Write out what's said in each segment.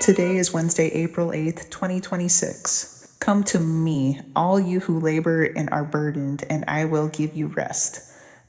Today is Wednesday, April 8th, 2026. Come to me, all you who labor and are burdened, and I will give you rest.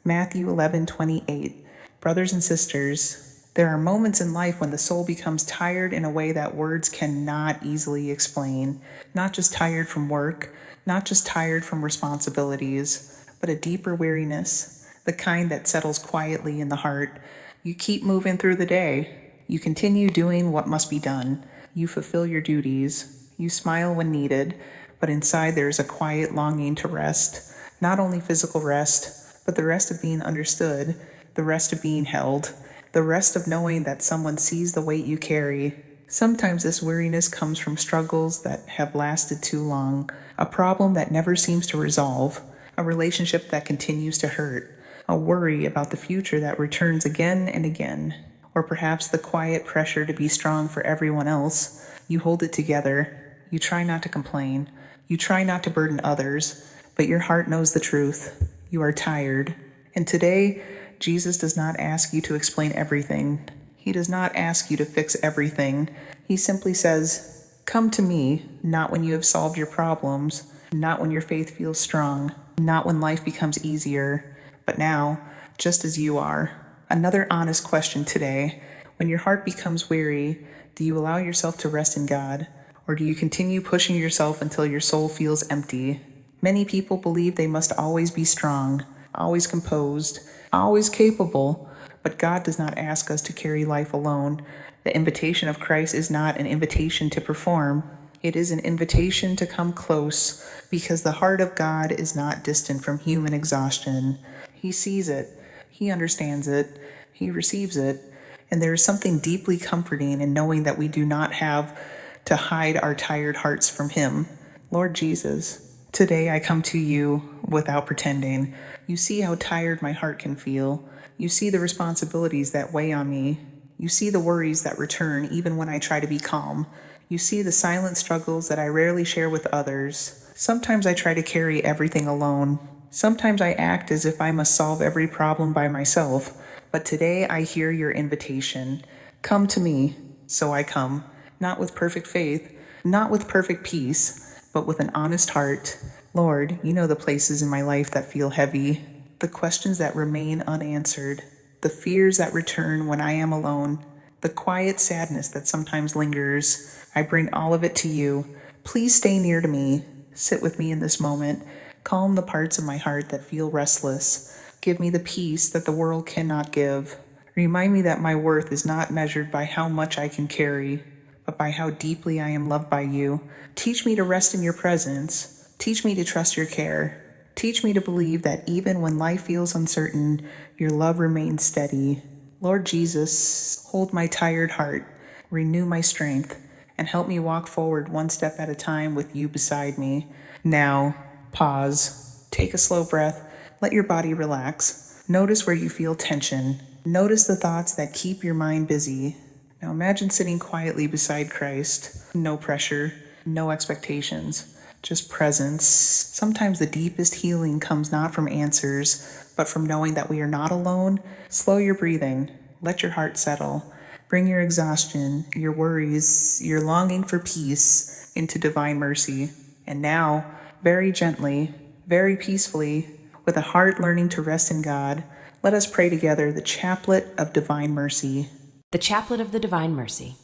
Matthew 11:28. Brothers and sisters, there are moments in life when the soul becomes tired in a way that words cannot easily explain. Not just tired from work, not just tired from responsibilities, but a deeper weariness, the kind that settles quietly in the heart. You keep moving through the day. You continue doing what must be done. You fulfill your duties. You smile when needed, but inside there is a quiet longing to rest. Not only physical rest, but the rest of being understood, the rest of being held, the rest of knowing that someone sees the weight you carry. Sometimes this weariness comes from struggles that have lasted too long, a problem that never seems to resolve, a relationship that continues to hurt, a worry about the future that returns again and again. Or perhaps the quiet pressure to be strong for everyone else. You hold it together. You try not to complain. You try not to burden others, but your heart knows the truth. You are tired. And today, Jesus does not ask you to explain everything. He does not ask you to fix everything. He simply says, "Come to me, not when you have solved your problems, not when your faith feels strong, not when life becomes easier, but now, just as you are." Another honest question today. When your heart becomes weary, do you allow yourself to rest in God? Or do you continue pushing yourself until your soul feels empty? Many people believe they must always be strong, always composed, always capable, but God does not ask us to carry life alone. The invitation of Christ is not an invitation to perform. It is an invitation to come close, because the heart of God is not distant from human exhaustion. He sees it. He understands it, he receives it, and there is something deeply comforting in knowing that we do not have to hide our tired hearts from him. Lord Jesus, today I come to you without pretending. You see how tired my heart can feel. You see the responsibilities that weigh on me. You see the worries that return even when I try to be calm. You see the silent struggles that I rarely share with others. Sometimes I try to carry everything alone. Sometimes I act as if I must solve every problem by myself, but today I hear your invitation. Come to me, so I come, not with perfect faith, not with perfect peace, but with an honest heart. Lord, you know the places in my life that feel heavy, the questions that remain unanswered, the fears that return when I am alone, the quiet sadness that sometimes lingers. I bring all of it to you. Please stay near to me. Sit with me in this moment. Calm the parts of my heart that feel restless. Give me the peace that the world cannot give. Remind me that my worth is not measured by how much I can carry, but by how deeply I am loved by you. Teach me to rest in your presence. Teach me to trust your care. Teach me to believe that even when life feels uncertain, your love remains steady. Lord Jesus, hold my tired heart, renew my strength, and help me walk forward one step at a time with you beside me. Now, pause. Take a slow breath. Let your body relax. Notice where you feel tension. Notice the thoughts that keep your mind busy. Now imagine sitting quietly beside Christ. No pressure, no expectations, just presence. Sometimes the deepest healing comes not from answers, but from knowing that we are not alone. Slow your breathing. Let your heart settle. Bring your exhaustion, your worries, your longing for peace into divine mercy. And now, very gently, very peacefully, with a heart learning to rest in God, let us pray together the Chaplet of Divine Mercy. The Chaplet of the Divine Mercy.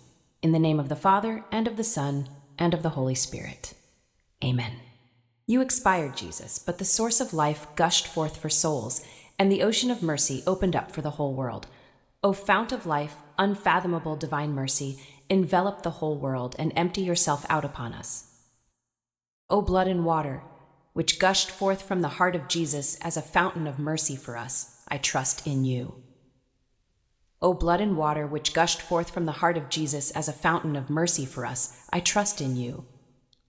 In the name of the Father, and of the Son, and of the Holy Spirit. Amen. You expired, Jesus, but the source of life gushed forth for souls, and the ocean of mercy opened up for the whole world. O fount of life, unfathomable divine mercy, envelop the whole world and empty yourself out upon us. O blood and water, which gushed forth from the heart of Jesus as a fountain of mercy for us, I trust in you. O blood and water, which gushed forth from the heart of Jesus as a fountain of mercy for us, I trust in you.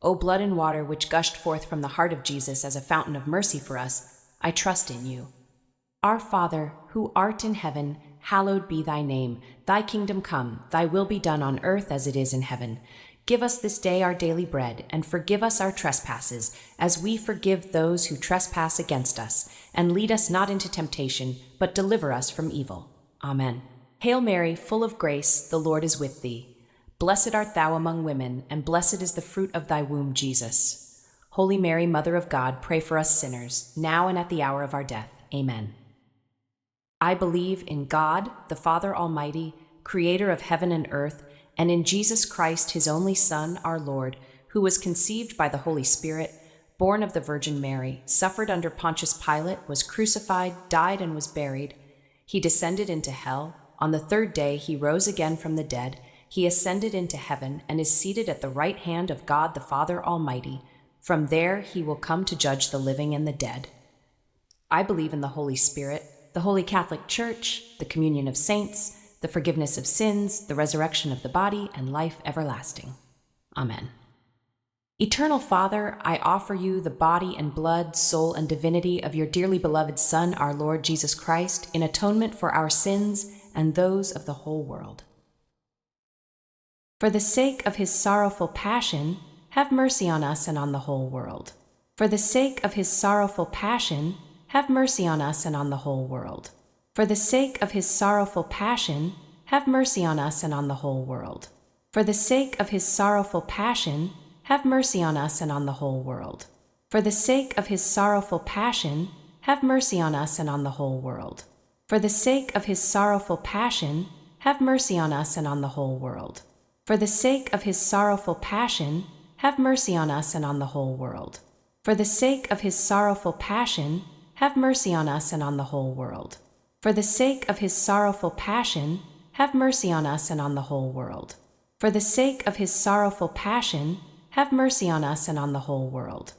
O blood and water, which gushed forth from the heart of Jesus as a fountain of mercy for us, I trust in you. Our Father, who art in heaven, hallowed be thy name. Thy kingdom come, thy will be done on earth as it is in heaven. Give us this day our daily bread, and forgive us our trespasses, as we forgive those who trespass against us. And lead us not into temptation, but deliver us from evil. Amen. Hail Mary, full of grace, the Lord is with thee. Blessed art thou among women, and blessed is the fruit of thy womb, Jesus. Holy Mary, Mother of God, pray for us sinners, now and at the hour of our death. Amen. I believe in God, the Father Almighty, creator of heaven and earth, and in Jesus Christ, his only Son, our Lord, who was conceived by the Holy Spirit, born of the Virgin Mary, suffered under Pontius Pilate, was crucified, died, and was buried. He descended into hell. On the third day he rose again from the dead. He ascended into heaven and is seated at the right hand of God the Father Almighty. From there he will come to judge the living and the dead. I believe in the Holy Spirit, the Holy Catholic Church, the communion of saints, the forgiveness of sins, the resurrection of the body, and life everlasting. Amen. Eternal Father, I offer you the body and blood, soul, and divinity of your dearly beloved Son, our Lord Jesus Christ, in atonement for our sins and those of the whole world. For the sake of his sorrowful passion, have mercy on us and on the whole world. For the sake of his sorrowful passion, have mercy on us and on the whole world. For the sake of his sorrowful passion, have mercy on us and on the whole world. For the sake of his sorrowful passion, have mercy on us and on the whole world. For the sake of his sorrowful passion, have mercy on us and on the whole world. For the sake of his sorrowful passion, have mercy on us and on the whole world. For the sake of his sorrowful passion, have mercy on us and on the whole world. For the sake of his sorrowful passion, have mercy on us and on the whole world. For the sake of his sorrowful passion, have mercy on us and on the whole world. For the sake of his sorrowful passion, have mercy on us and on the whole world.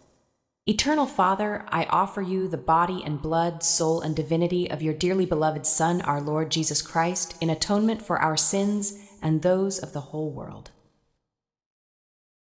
Eternal Father, I offer you the body and blood, soul, and divinity of your dearly beloved Son, our Lord Jesus Christ, in atonement for our sins and those of the whole world.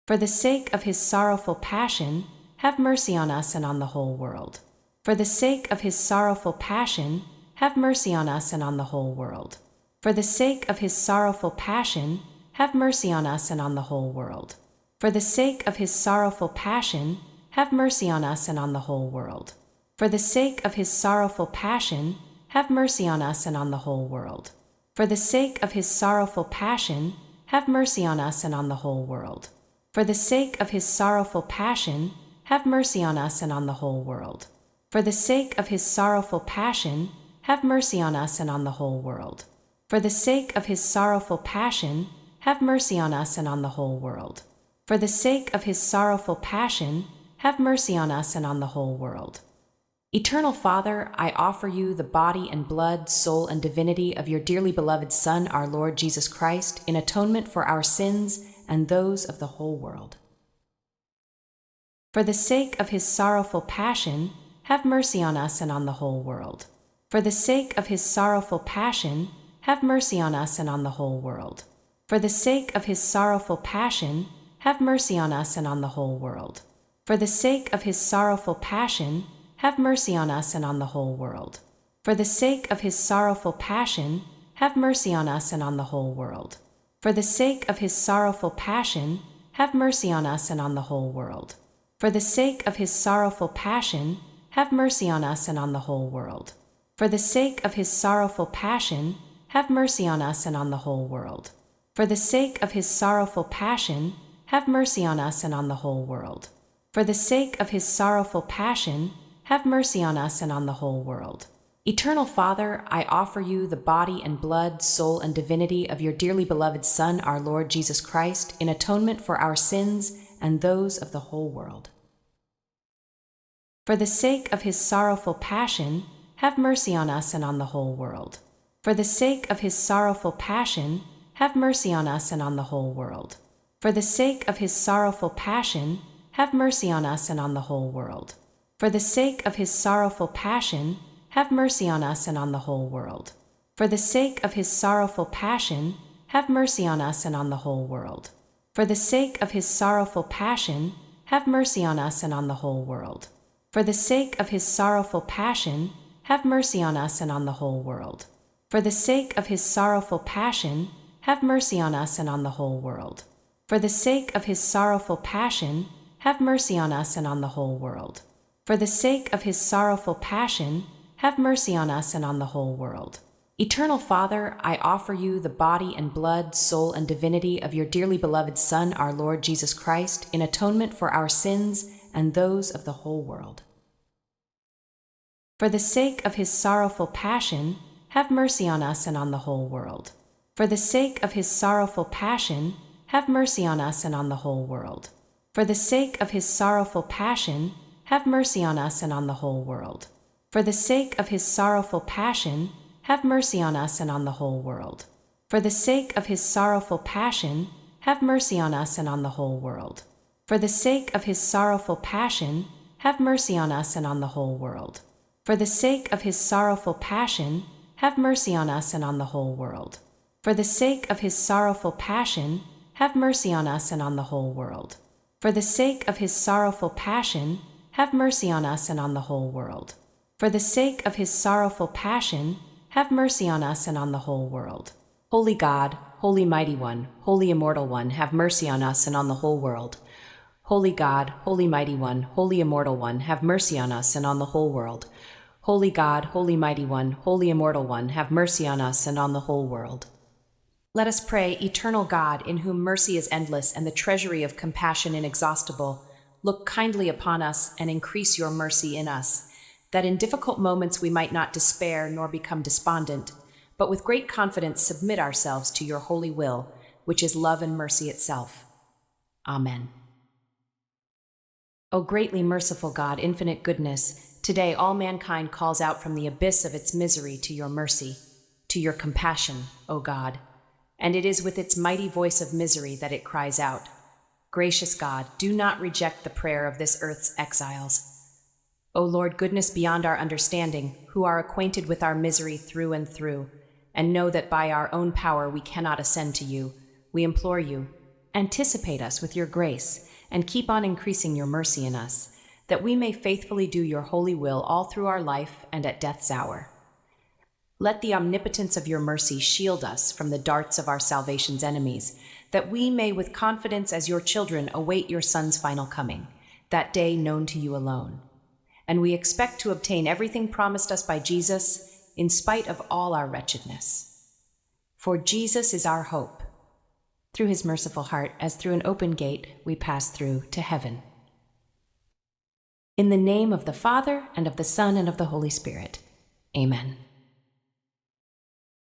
For the sake of his sorrowful passion, have mercy on us and on the whole world. For the sake of his sorrowful passion, have mercy on us and on the whole world. For the sake of his sorrowful passion, have mercy on us and on the whole world. For the sake of his sorrowful passion, have mercy on us and on the whole world. For the sake of his sorrowful passion, have mercy on us and on the whole world. For the sake of his sorrowful passion, have mercy on us and on the whole world. For the sake of his sorrowful passion, have mercy on us and on the whole world. For the sake of his sorrowful passion, have mercy on us and on the whole world. For the sake of his sorrowful passion, have mercy on us and on the whole world. For the sake of his sorrowful passion, have mercy on us and on the whole world. Eternal Father, I offer you the body and blood, soul, and divinity of your dearly beloved Son, our Lord Jesus Christ, in atonement for our sins and those of the whole world. For the sake of his sorrowful passion, have mercy on us and on the whole world. For the sake of his sorrowful passion, have mercy on us and on the whole world. For the sake of his sorrowful passion, have mercy on us and on the whole world. For the sake of his sorrowful passion, have mercy on us and on the whole world. For the sake of his sorrowful passion, have mercy on us and on the whole world. For the sake of his sorrowful passion, have mercy on us and on the whole world. For the sake of his sorrowful passion, have mercy on us and on the whole world. For the sake of his sorrowful passion, have mercy on us and on the whole world. For the sake of his sorrowful passion, have mercy on us and on the whole world. For the sake of his sorrowful passion, have mercy on us and on the whole world. Eternal Father, I offer you the body and blood, soul, and divinity of your dearly beloved Son, our Lord Jesus Christ, in atonement for our sins and those of the whole world. For the sake of his sorrowful passion, have mercy on us and on the whole world. For the sake of his sorrowful passion, have mercy on us and on the whole world. For the sake of his sorrowful passion, have mercy on us and on the whole world. For the sake of his sorrowful passion, have mercy on us and on the whole world. For the sake of his sorrowful passion, have mercy on us and on the whole world. For the sake of his sorrowful passion, have mercy on us and on the whole world. For the sake of his sorrowful passion, have mercy on us and on the whole world. For the sake of his sorrowful passion, have mercy on us and on the whole world. For the sake of his sorrowful passion, have mercy on us and on the whole world. For the sake of his sorrowful passion, have mercy on us and on the whole world. Eternal Father, I offer you the body and blood, soul and divinity of your dearly beloved Son, our Lord Jesus Christ, in atonement for our sins and those of the whole world. For the sake of his sorrowful passion, have mercy on us and on the whole world. For the sake of his sorrowful passion, have mercy on us and on the whole world. For the sake of his sorrowful passion, have mercy on us and on the whole world. For the sake of his sorrowful passion, have mercy on us and on the whole world. For the sake of his sorrowful passion, have mercy on us and on the whole world. For the sake of his sorrowful passion, have mercy on us and on the whole world. For the sake of his sorrowful passion, have mercy on us and on the whole world. For the sake of his sorrowful passion, have mercy on us and on the whole world. For the sake of his sorrowful passion, have mercy on us and on the whole world. For the sake of his sorrowful passion, have mercy on us and on the whole world. Holy God, Holy Mighty One, Holy Immortal One, have mercy on us and on the whole world. Holy God, Holy Mighty One, Holy Immortal One, have mercy on us and on the whole world. Holy God, Holy Mighty One, Holy Immortal One, have mercy on us and on the whole world. Let us pray, Eternal God, in whom mercy is endless and the treasury of compassion inexhaustible, look kindly upon us and increase your mercy in us, that in difficult moments we might not despair nor become despondent, but with great confidence submit ourselves to your holy will, which is love and mercy itself. Amen. O greatly merciful God, infinite goodness, today all mankind calls out from the abyss of its misery to your mercy, to your compassion, O God, and it is with its mighty voice of misery that it cries out. Gracious God, do not reject the prayer of this earth's exiles. O Lord, goodness beyond our understanding, who are acquainted with our misery through and through, and know that by our own power we cannot ascend to you, we implore you, anticipate us with your grace, and keep on increasing your mercy in us, that we may faithfully do your holy will all through our life and at death's hour. Let the omnipotence of your mercy shield us from the darts of our salvation's enemies, that we may with confidence as your children await your Son's final coming, that day known to you alone. And we expect to obtain everything promised us by Jesus, in spite of all our wretchedness. For Jesus is our hope. Through his merciful heart, as through an open gate, we pass through to heaven. In the name of the Father, and of the Son, and of the Holy Spirit. Amen.